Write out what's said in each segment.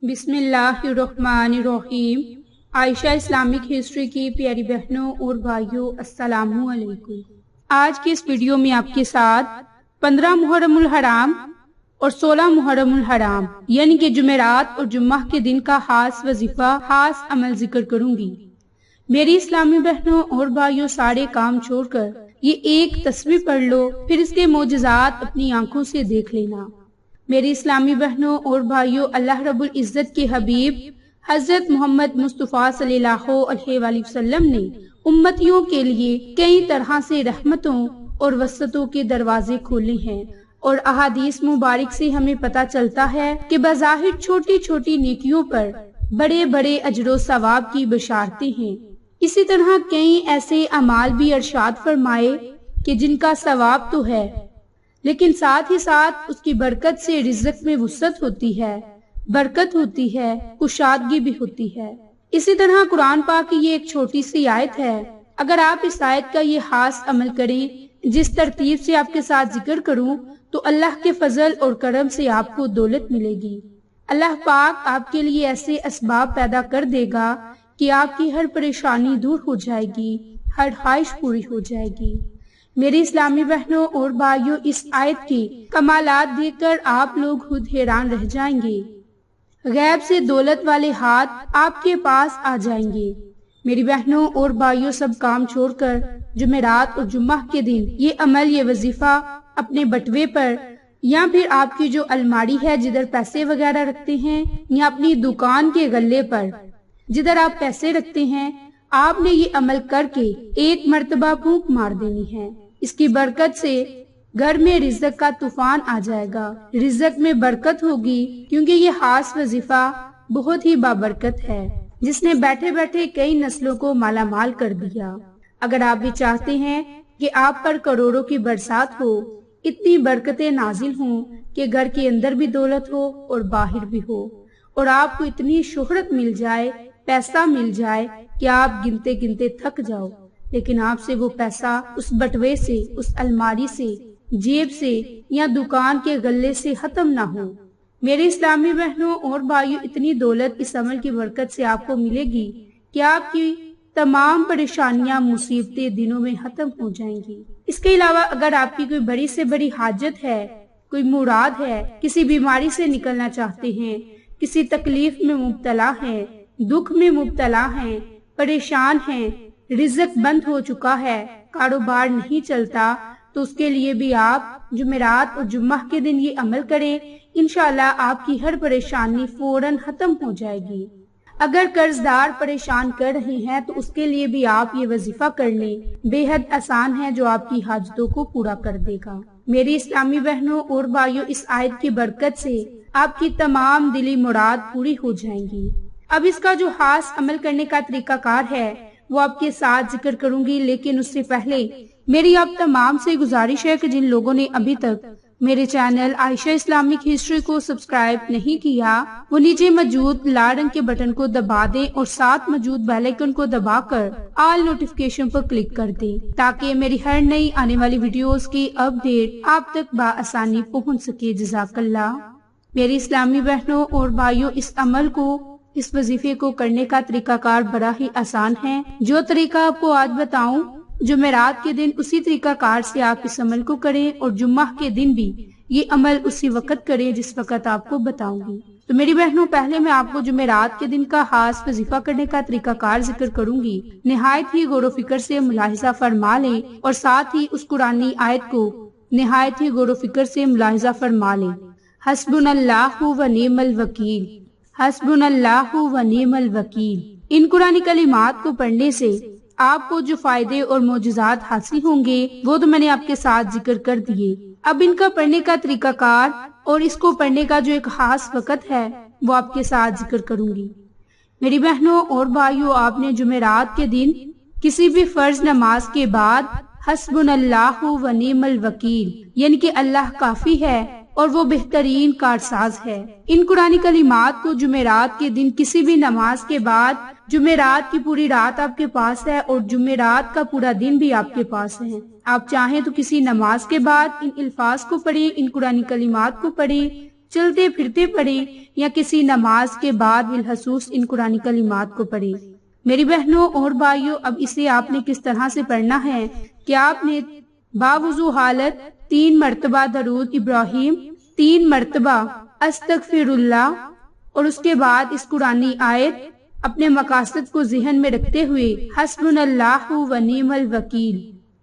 بسم اللہ الرحمن الرحیم۔ عائشہ اسلامک ہسٹری کی پیاری بہنوں اور بھائیوں، السلام علیکم۔ آج کی اس ویڈیو میں آپ کے ساتھ 15 محرم الحرام اور 16 محرم الحرام یعنی کہ جمعرات اور جمعہ کے دن کا خاص وظیفہ، خاص عمل ذکر کروں گی۔ میری اسلامی بہنوں اور بھائیوں، سارے کام چھوڑ کر یہ ایک تسبیح پڑھ لو، پھر اس کے معجزات اپنی آنکھوں سے دیکھ لینا۔ میری اسلامی بہنوں اور بھائیوں، اللہ رب العزت کے حبیب حضرت محمد مصطفیٰ صلی اللہ علیہ وآلہ وسلم نے امتیوں کے لیے کئی طرح سے رحمتوں اور وسعتوں کے دروازے کھولے ہیں، اور احادیث مبارک سے ہمیں پتہ چلتا ہے کہ بظاہر چھوٹی چھوٹی نیکیوں پر بڑے بڑے اجر و ثواب کی بشارتیں ہیں۔ اسی طرح کئی ایسے اعمال بھی ارشاد فرمائے کہ جن کا ثواب تو ہے، لیکن ساتھ ہی ساتھ اس کی برکت سے رزق میں وسعت ہوتی ہے، برکت ہوتی ہے، کشادگی بھی ہوتی ہے۔ اسی طرح قرآن پاک کی یہ ایک چھوٹی سی آیت ہے، اگر آپ اس آیت کا یہ خاص عمل کریں جس ترتیب سے آپ کے ساتھ ذکر کروں، تو اللہ کے فضل اور کرم سے آپ کو دولت ملے گی۔ اللہ پاک آپ کے لیے ایسے اسباب پیدا کر دے گا کہ آپ کی ہر پریشانی دور ہو جائے گی، ہر خواہش پوری ہو جائے گی۔ میری اسلامی بہنوں اور بھائیوں، اس آیت کی کمالات دیکھ کر آپ لوگ خود حیران رہ جائیں گے۔ غیب سے دولت والے ہاتھ آپ کے پاس آ جائیں گے۔ میری بہنوں اور بھائیوں، سب کام چھوڑ کر جمعرات اور جمعہ کے دن یہ عمل، یہ وظیفہ اپنے بٹوے پر یا پھر آپ کی جو الماری ہے جدھر پیسے وغیرہ رکھتے ہیں، یا اپنی دکان کے غلے پر جدھر آپ پیسے رکھتے ہیں، آپ نے یہ عمل کر کے ایک مرتبہ پھونک مار دینی ہے۔ اس کی برکت سے گھر میں رزق کا طوفان آ جائے گا، رزق میں برکت ہوگی، کیونکہ یہ خاص وظیفہ بہت ہی بابرکت ہے جس نے بیٹھے بیٹھے کئی نسلوں کو مالا مال کر دیا۔ اگر آپ بھی چاہتے ہیں کہ آپ پر کروڑوں کی برسات ہو، اتنی برکتیں نازل ہوں کہ گھر کے اندر بھی دولت ہو اور باہر بھی ہو، اور آپ کو اتنی شہرت مل جائے، پیسہ مل جائے کہ آپ گنتے گنتے تھک جاؤ، لیکن آپ سے وہ پیسہ اس بٹوے سے، اس الماری سے، جیب سے یا دکان کے غلے سے ختم نہ ہو۔ میرے اسلامی بہنوں اور بھائیوں، اتنی دولت اس عمل کی برکت سے آپ کو ملے گی کہ آپ کی تمام پریشانیاں، مصیبتیں دنوں میں ختم ہو جائیں گی۔ اس کے علاوہ اگر آپ کی کوئی بڑی سے بڑی حاجت ہے، کوئی مراد ہے، کسی بیماری سے نکلنا چاہتے ہیں، کسی تکلیف میں مبتلا ہیں، دکھ میں مبتلا ہیں، پریشان ہیں، رزق بند ہو چکا ہے، کاروبار نہیں چلتا، تو اس کے لیے بھی آپ جمعرات اور جمعہ کے دن یہ عمل کریں، انشاءاللہ آپ کی ہر پریشانی فوراً ختم ہو جائے گی۔ اگر قرض دار پریشان کر رہے ہیں تو اس کے لیے بھی آپ یہ وظیفہ کر لیں، بے حد آسان ہے، جو آپ کی حاجتوں کو پورا کر دے گا۔ میری اسلامی بہنوں اور بھائیوں، اس آیت کی برکت سے آپ کی تمام دلی مراد پوری ہو جائیں گی۔ اب اس کا جو خاص عمل کرنے کا طریقہ کار ہے وہ آپ کے ساتھ ذکر کروں گی، لیکن اس سے پہلے میری آپ تمام سے گزارش ہے کہ جن لوگوں نے ابھی تک میرے چینل عائشہ اسلامک ہسٹری کو سبسکرائب نہیں کیا، وہ نیچے موجود لال رنگ کے بٹن کو دبا دیں اور ساتھ موجود بیل آئیکن کو دبا کر آل نوٹیفیکیشن پر کلک کر دیں، تاکہ میری ہر نئی آنے والی ویڈیوز کی اپڈیٹ آپ تک بآسانی پہنچ سکے۔ جزاک اللہ۔ میری اسلامی بہنوں اور بھائیوں، اس عمل کو، اس وظیفے کو کرنے کا طریقہ کار بڑا ہی آسان ہے۔ جو طریقہ آپ کو آج بتاؤں، جمعرات کے دن اسی طریقہ کار سے آپ اس عمل کو کریں، اور جمعہ کے دن بھی یہ عمل اسی وقت کریں جس وقت آپ کو بتاؤں گی۔ تو میری بہنوں، پہلے میں آپ کو جمعرات کے دن کا خاص وظیفہ کرنے کا طریقہ کار ذکر کروں گی۔ نہایت ہی غور و فکر سے ملاحظہ فرما لیں، اور ساتھ ہی اس قرآنی آیت کو نہایت ہی غور و فکر سے ملاحظہ فرما لیں۔ حسبنا اللہ و نعم الوکیل، حسبنا اللہ و نعم الوکیل۔ ان قرآنی کلمات کو پڑھنے سے آپ کو جو فائدے اور معجزات حاصل ہوں گے وہ تو میں نے آپ کے ساتھ ذکر کر دیے۔ اب ان کا پڑھنے کا طریقہ کار اور اس کو پڑھنے کا جو ایک خاص وقت ہے وہ آپ کے ساتھ ذکر کروں گی۔ میری بہنوں اور بھائیوں، آپ نے جمعرات کے دن کسی بھی فرض نماز کے بعد حسبنا اللہ و نعم الوکیل یعنی کہ اللہ کافی ہے اور وہ بہترین کارساز ہے، ان قرآنی کلمات کو جمعرات کے دن کسی بھی نماز کے بعد، جمعرات کی پوری رات آپ کے پاس ہے اور جمعرات کا پورا دن بھی آپ کے پاس ہے، آپ چاہیں تو کسی نماز کے بعد ان الفاظ کو پڑھیں، ان قرآنی کلمات کو پڑھیں، چلتے پھرتے پڑھیں یا کسی نماز کے بعد بالخصوص ان قرآنی کلمات کو پڑھیں۔ میری بہنوں اور بھائیوں، اب اسے آپ نے کس طرح سے پڑھنا ہے کہ آپ نے باوضو حالت 3 مرتبہ درود ابراہیم، 3 مرتبہ استغفر اللہ، اور اس کے بعد اس قرآنی آیت اپنے مقاصد کو ذہن میں رکھتے ہوئے حسبنا اللہ و نعم الوکیل،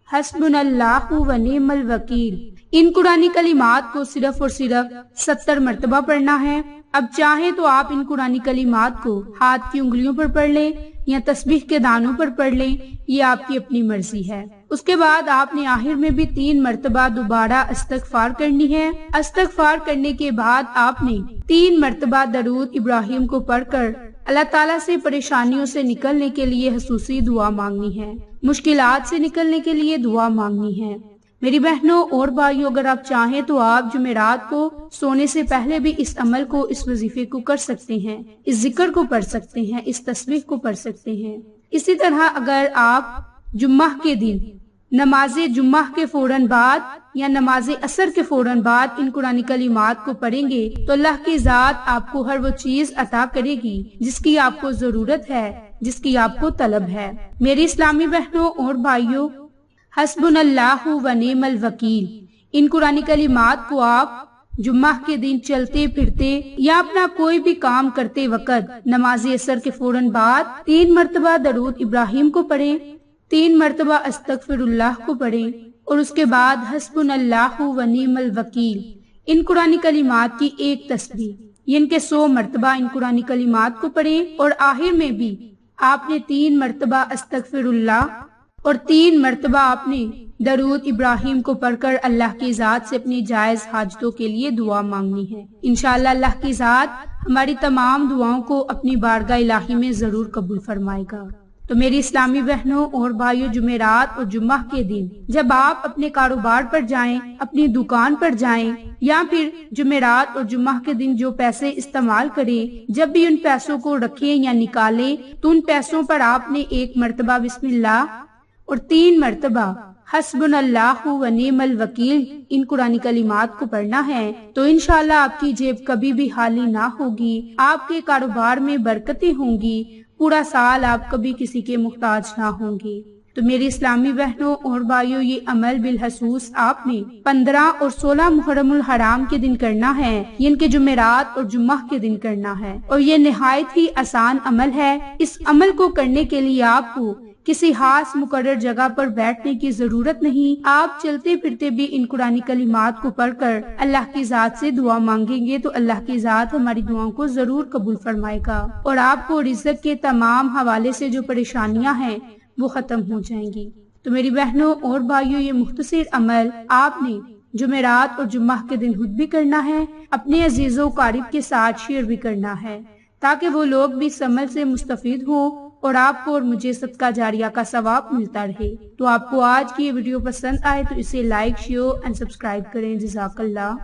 حسبنا اللہ و نعم الوکیل، ان قرآنی کلمات کو صرف اور صرف 70 مرتبہ پڑھنا ہے۔ اب چاہیں تو آپ ان قرآنی کلمات کو ہاتھ کی انگلیوں پر پڑھ لیں یا تسبیح کے دانوں پر پڑھ لیں، یہ آپ کی اپنی مرضی ہے۔ اس کے بعد آپ نے آخر میں بھی 3 مرتبہ دوبارہ استغفار کرنی ہے۔ استغفار کرنے کے بعد آپ نے 3 مرتبہ درود ابراہیم کو پڑھ کر اللہ تعالیٰ سے پریشانیوں سے نکلنے کے لیے خصوصی دعا مانگنی ہے، مشکلات سے نکلنے کے لیے دعا مانگنی ہے۔ میری بہنوں اور بھائیوں، اگر آپ چاہیں تو آپ جمعرات کو سونے سے پہلے بھی اس عمل کو، اس وظیفے کو کر سکتے ہیں، اس ذکر کو پڑھ سکتے ہیں، اس تسبیح کو پڑھ سکتے ہیں۔ اسی طرح اگر آپ جمعہ کے دن نماز جمعہ کے فوراً بعد یا نماز عصر کے فوراً بعد ان قرآنی کلمات کو پڑھیں گے تو اللہ کی ذات آپ کو ہر وہ چیز عطا کرے گی جس کی آپ کو ضرورت ہے، جس کی آپ کو طلب ہے۔ میری اسلامی بہنوں اور بھائیوں، حسبنا اللہ و نعم الوکیل، ان قرآنی کلمات کو آپ جمعہ کے دن چلتے پھرتے یا اپنا کوئی بھی کام کرتے وقت نماز عصر کے فوراً بعد 3 مرتبہ درود ابراہیم کو پڑھیں، 3 مرتبہ استغفر اللہ کو پڑھیں، اور اس کے بعد حسبنا اللہ و نعم الوکیل، ان قرآنی کلمات کی ایک تسبیح، ان کے 100 مرتبہ ان قرآنی کلمات کو پڑھیں، اور آخر میں بھی آپ نے 3 مرتبہ استغفر اللہ اور 3 مرتبہ آپ نے درود ابراہیم کو پڑھ کر اللہ کی ذات سے اپنی جائز حاجتوں کے لیے دعا مانگنی ہے۔ انشاءاللہ اللہ کی ذات ہماری تمام دعاؤں کو اپنی بارگاہ الہی میں ضرور قبول فرمائے گا۔ تو میری اسلامی بہنوں اور بھائیوں، جمعرات اور جمعہ کے دن جب آپ اپنے کاروبار پر جائیں، اپنی دکان پر جائیں، یا پھر جمعرات اور جمعہ کے دن جو پیسے استعمال کریں، جب بھی ان پیسوں کو رکھیں یا نکالیں تو ان پیسوں پر آپ نے 1 مرتبہ بسم اللہ اور 3 مرتبہ حسبنا اللہ و نعم الوکیل ان قرآنی کلمات کو پڑھنا ہے، تو انشاءاللہ آپ کی جیب کبھی بھی خالی نہ ہوگی، آپ کے کاروبار میں برکتیں ہوں گی، پورا سال آپ کبھی کسی کے محتاج نہ ہوں گے۔ تو میری اسلامی بہنوں اور بھائیوں، یہ عمل بالخصوص آپ نے 15 اور 16 محرم الحرام کے دن کرنا ہے، ان کے جمعرات اور جمعہ کے دن کرنا ہے، اور یہ نہایت ہی آسان عمل ہے۔ اس عمل کو کرنے کے لیے آپ کو کسی خاص مقرر جگہ پر بیٹھنے کی ضرورت نہیں، آپ چلتے پھرتے بھی ان قرآنی کلمات کو پڑھ کر اللہ کی ذات سے دعا مانگیں گے تو اللہ کی ذات ہماری دعاؤں کو ضرور قبول فرمائے گا، اور آپ کو رزق کے تمام حوالے سے جو پریشانیاں ہیں وہ ختم ہو جائیں گی۔ تو میری بہنوں اور بھائیوں، یہ مختصر عمل آپ نے جمعرات اور جمعہ کے دن خود بھی کرنا ہے، اپنے عزیز و اقارب کے ساتھ شیئر بھی کرنا ہے، تاکہ وہ لوگ بھی اس عمل سے مستفید ہوں اور آپ کو اور مجھے صدقہ جاریہ کا ثواب ملتا رہے۔ تو آپ کو آج کی یہ ویڈیو پسند آئے تو اسے لائک، شیئر اور سبسکرائب کریں۔ جزاک اللہ۔